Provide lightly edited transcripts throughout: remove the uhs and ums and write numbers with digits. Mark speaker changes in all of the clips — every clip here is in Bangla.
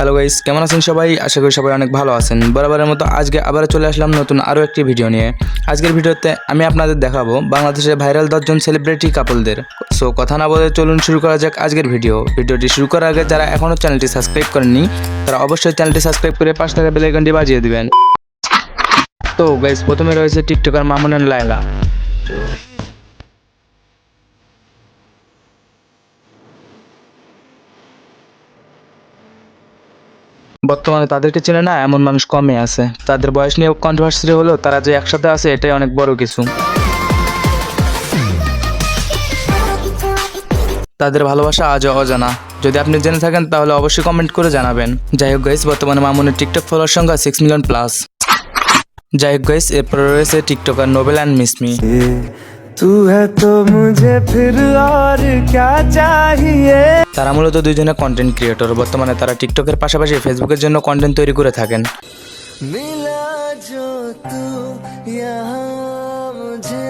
Speaker 1: হ্যালো গাইস, কেমন আছেন সবাই? আশা করি সবাই অনেক ভালো আছেন। বরাবরের মতো আজকে আবার চলে আসলাম নতুন আরও একটি ভিডিও নিয়ে। আজকের ভিডিওতে আমি আপনাদের দেখাবো বাংলাদেশের ভাইরাল 10জন সেলিব্রিটি কাপলদের। সো কথা না বলে চলুন শুরু করা যাক আজকের ভিডিওটি শুরু করার আগে যারা এখনও চ্যানেলটি সাবস্ক্রাইব করেননি তারা অবশ্যই চ্যানেলটি সাবস্ক্রাইব করে পাশে থাকা বেল আইকনটি বাজিয়ে দিবেন। তো গাইস, প্রথমে রয়েছে টিকটকার মামুন এন্ড লায়লা। বর্তমানে তাদেরকে চেনে না এমন মানুষ কমই আছে। তাদের বয়স নিয়ে কন্ট্রোভার্সি হলেও তারা যে একসাথে আছে এটাই অনেক বড় কিছু। তাদের ভালোবাসা আজও অজানা। যদি আপনি জেনে থাকেন তাহলে অবশ্যই কমেন্ট করে জানাবেন। যাই হোক গাইস, বর্তমানে মামুনের টিকটক ফলোয়ার সংখ্যা 6 মিলিয়ন প্লাস। যাই হোক গাইস, এরপরে রয়েছে টিকটকার নোবেল অ্যান্ড মিসমি।
Speaker 2: तू है तो मुझे फिर और क्या चाहिए।
Speaker 1: তারা মূলত দুইজনে কন্টেন্ট ক্রিয়েটর। বর্তমানে তারা টিকটকের পাশাপাশি ফেসবুকের জন্য কন্টেন্ট তৈরি করে থাকেন।
Speaker 2: मिला जो तू यहाँ मुझे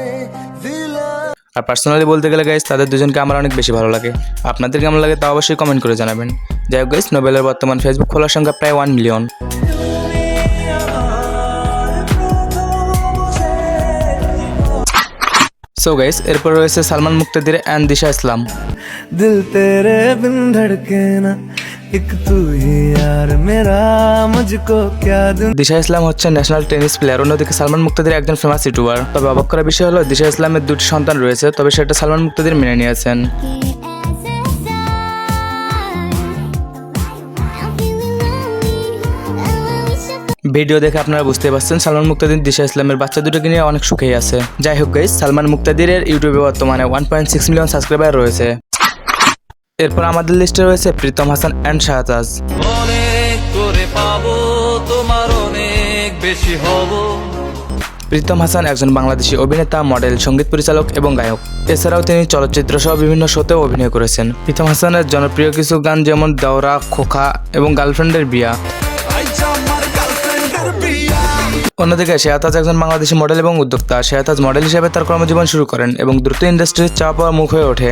Speaker 2: दिला।
Speaker 1: আর পার্সোনালি বলতে গেলে গাইস, তাদের দুজনকে আমার অনেক বেশি ভালো লাগে। আপনাদের কেমন লাগে তা অবশ্যই কমেন্ট করে জানাবেন। যাই হোক গাইস, নোবেলের বর্তমান ফেসবুক ফলোয়ার সংখ্যা প্রায় 1 মিলিয়ন। সো গাইস, এরপর রয়েছে সালমান মুক্তাদির অ্যান্ড দিশা ইসলাম।
Speaker 2: दिल तेरे बिन धड़के ना एक तू ही यार मेरा मुझको क्या दूं।
Speaker 1: দিশা ইসলাম হচ্ছে ন্যাশনাল টেনিস প্লেয়ার। অন্যদিকে সালমান মুক্তাদির একজন ফেমাস ইউটিউবার। তবে অবাক করার বিষয় হলো দিশা ইসলামের 2টি সন্তান রয়েছে, তবে সেটা সালমান মুক্তাদির মেনে নিয়েছেন। ভিডিও দেখে আপনারা বুঝতে পারছেন সালমান মুক্তাদির দিশা ইসলামের বাচ্চা দুটোকে নিয়ে অনেক সুখেই আছে। যাই হোক গাইস, সালমান মুক্তাদিরের ইউটিউবে বর্তমানে 1.6 মিলিয়ন সাবস্ক্রাইবার রয়েছে। এরপর আমাদের লিস্টে রয়েছে প্রীতম হাসান অ্যান্ড শাহতাজ।
Speaker 2: অনেক করে পাবো তোমার অনেক বেশি হব।
Speaker 1: প্রীতম হাসান একজন বাংলাদেশি অভিনেতা, মডেল, সঙ্গীত পরিচালক এবং গায়ক। এছাড়াও তিনি চলচ্চিত্র সহ বিভিন্ন শোতেও অভিনয় করেছেন। প্রীতম হাসানের জনপ্রিয় কিছু গান যেমন দেওরা, খোকা এবং গার্লফ্রেন্ডের বিয়া। অন্যদিকে শাহতাজ একজন বাংলাদেশি মডেল এবং উদ্যোক্তা। শাহতাজ মডেল হিসেবে তার কর্মজীবন শুরু করেন এবং দ্রুত ইন্ডাস্ট্রির চাওয়া পাওয়া মুখ হয়ে ওঠে।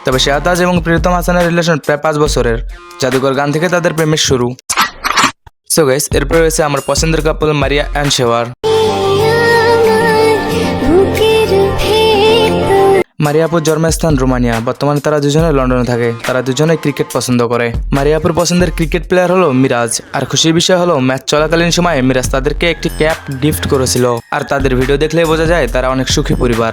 Speaker 1: তবে শাহতাজ এবং প্রীতম হাসানের রিলেশন প্রায় 5 বছরের। জাদুঘর গান থেকে তাদের প্রেমের শুরু। সো গাইস, এরপর রয়েছে আমার পছন্দের কাপল মারিয়া অ্যান্ড শেওয়ার। মারিয়াপুর জন্মস্থান রোমানিয়া। বর্তমানে তারা দুজনে লন্ডনে থাকে। তারা দুজনে ক্রিকেট পছন্দ করে। মারিয়াপুর পছন্দের ক্রিকেট প্লেয়ার হলো মিরাজ। আর খুশির বিষয় হলো ম্যাচ চলাকালীন সময়ে মিরাজ তাদেরকে একটি ক্যাপ গিফট করেছিল। আর তাদের ভিডিও দেখলেই বোঝা যায় তারা অনেক সুখী পরিবার।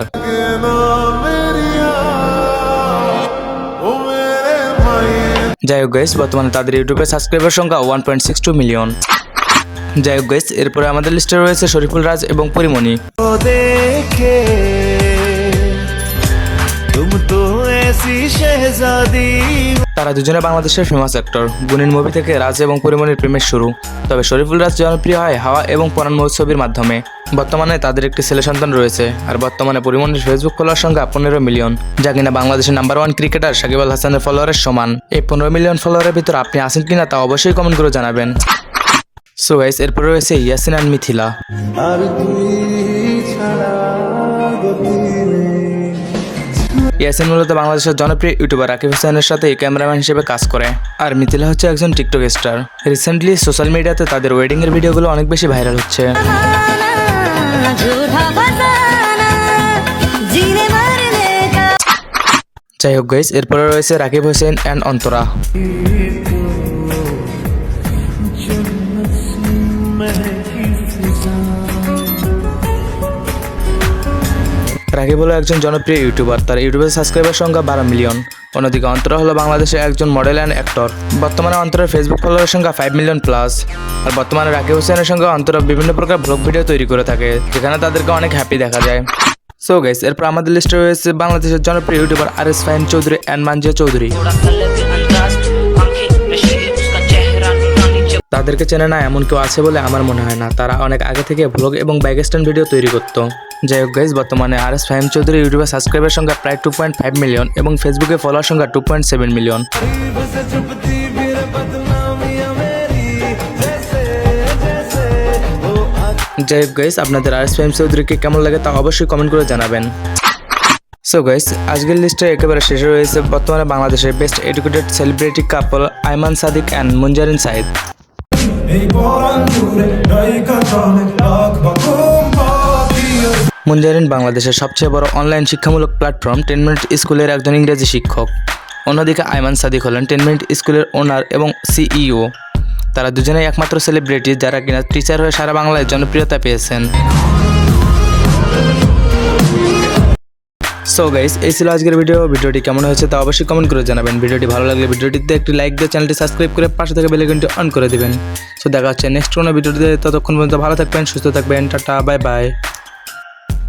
Speaker 1: যাই হোক গাইস, বর্তমানে তাদের ইউটিউবে সাবস্ক্রাইবার সংখ্যা 1.62 মিলিয়ন। যাই হোক গাইস, এরপরে আমাদের লিস্টে রয়েছে শরীফুল রাজ এবং পরিমণি।
Speaker 2: देखे तुम तो ऐसी शहजादी।
Speaker 1: তারা দুজনে বাংলাদেশের ফেমাস অ্যাক্টর। গুনিন মুভি থেকে রাজ এবং পরিমণির প্রেমের শুরু। তবে শরীফুল রাজ জনপ্রিয় হয় হাওয়া এবং পরাণ মহোৎসবের মাধ্যমে। বর্তমানে তাদের একটি ছেলে সন্তান রয়েছে। আর বর্তমানে পরিমণির ফেসবুক ফলোয়ার সংখ্যা 15 মিলিয়ন, যা কিনা বাংলাদেশের নাম্বার 1 ক্রিকেটার সাকিব আল হাসানের ফলোয়ারের সমান। এই 15 মিলিয়ন ফলোয়ারের ভিতর আপনি আছেন কিনা তা অবশ্যই কমেন্ট করে জানাবেন। সো গাইস, এরপর রয়েছে ইয়াসিন অ্যান্ড মিথিলা।
Speaker 2: আর তুই ছাড়া গতি নেই।
Speaker 1: ইয়াসিন মূলত বাংলাদেশের জনপ্রিয় ইউটিউবার আকিব হোসেনের সাথে ক্যামেরাম্যান হিসেবে কাজ করে। আর মিথিলা হচ্ছে একজন টিকটক স্টার। রিসেন্টলি সোশ্যাল মিডিয়াতে তাদের ওয়েডিং এর ভিডিওগুলো অনেক বেশি ভাইরাল হচ্ছে। যাই হোক গাইস, এরপরে রয়েছে রাকিব হোসেন অ্যান্ড অন্তরা। রাকিব হলো একজন জনপ্রিয় ইউটিউবার। তার ইউটিউবের সাবস্ক্রাইবার সংখ্যা 12 মিলিয়ন। অন্যদিকে অন্তরা হলো বাংলাদেশের একজন মডেল অ্যান্ড অ্যাক্টর। বর্তমানে অন্তরার ফেসবুক ফলোয়ারের সংখ্যা 5 মিলিয়ন প্লাস। আর বর্তমানে রাকিব হোসেনের সঙ্গে অন্তরা বিভিন্ন প্রকার ব্লগ ভিডিও তৈরি করে থাকে, যেখানে তাদেরকে অনেক হ্যাপি দেখা যায়। সো গাইস, এরপর আমাদের লিস্টে রয়েছে বাংলাদেশের জনপ্রিয় YouTuber RS Fahim Chowdhury and Manzia Chowdhury. তাদেরকে চেনে না এমন কেউ আছে বলে আমার মনে হয় না। তারা অনেক আগে থেকে ব্লগ এবং বাইক স্ট্যান্ড ভিডিও তৈরি করতো। যাই হোক গাইস, বর্তমানে আরএস ফাহিম চৌধুরী ইউটিউবে সাবস্ক্রাইবার সংখ্যা প্রায় 2.5 মিলিয়ন এবং ফেসবুকে ফলোয়ার সংখ্যা 2.7 মিলিয়ন। যাই হোক গাইস, আপনাদের আরএস ফাহিম চৌধুরীকে কেমন লাগে তা অবশ্যই কমেন্ট করে জানাবেন। সো গাইস, আজকের লিস্টে একেবারে শেষে রয়েছে বর্তমানে বাংলাদেশের best educated celebrity couple Aiman Sadiq and Munzarin Saeed.
Speaker 2: এই পরাণ জুড়ে নায়িকা চলে লাখ বাকুম পাখিও।
Speaker 1: মুনজারিন বাংলাদেশের সবচেয়ে বড় অনলাইন শিক্ষামূলক প্ল্যাটফর্ম 10 মিনিট স্কুলের একজন ইংরেজি শিক্ষক। অন্যদিকে আইমান সাদিক হলেন 10 মিনিট স্কুলের ওনার এবং সিইও। তারা দুজনেই একমাত্র সেলিব্রিটি যারা কিনা টিচার হয়ে সারা বাংলায় জনপ্রিয়তা পেয়েছেন। সো গাইস, এই ছিল আজকের ভিডিওটি কেমন হয়েছে তা অবশ্যই কমেন্ট করে জানাবেন। ভিডিওটি ভালো লাগলে ভিডিওটিতে একটি লাইক দিয়ে চ্যানেলটি সাবস্ক্রাইব করে পাশে থেকে বেল আইকনটি অন করে দিবেন। সো দেখা হচ্ছে নেক্সট কোনো ভিডিওতে, ততক্ষণ পর্যন্ত ভালো থাকবেন, সুস্থ থাকবেন, টাটা, বাই বাই।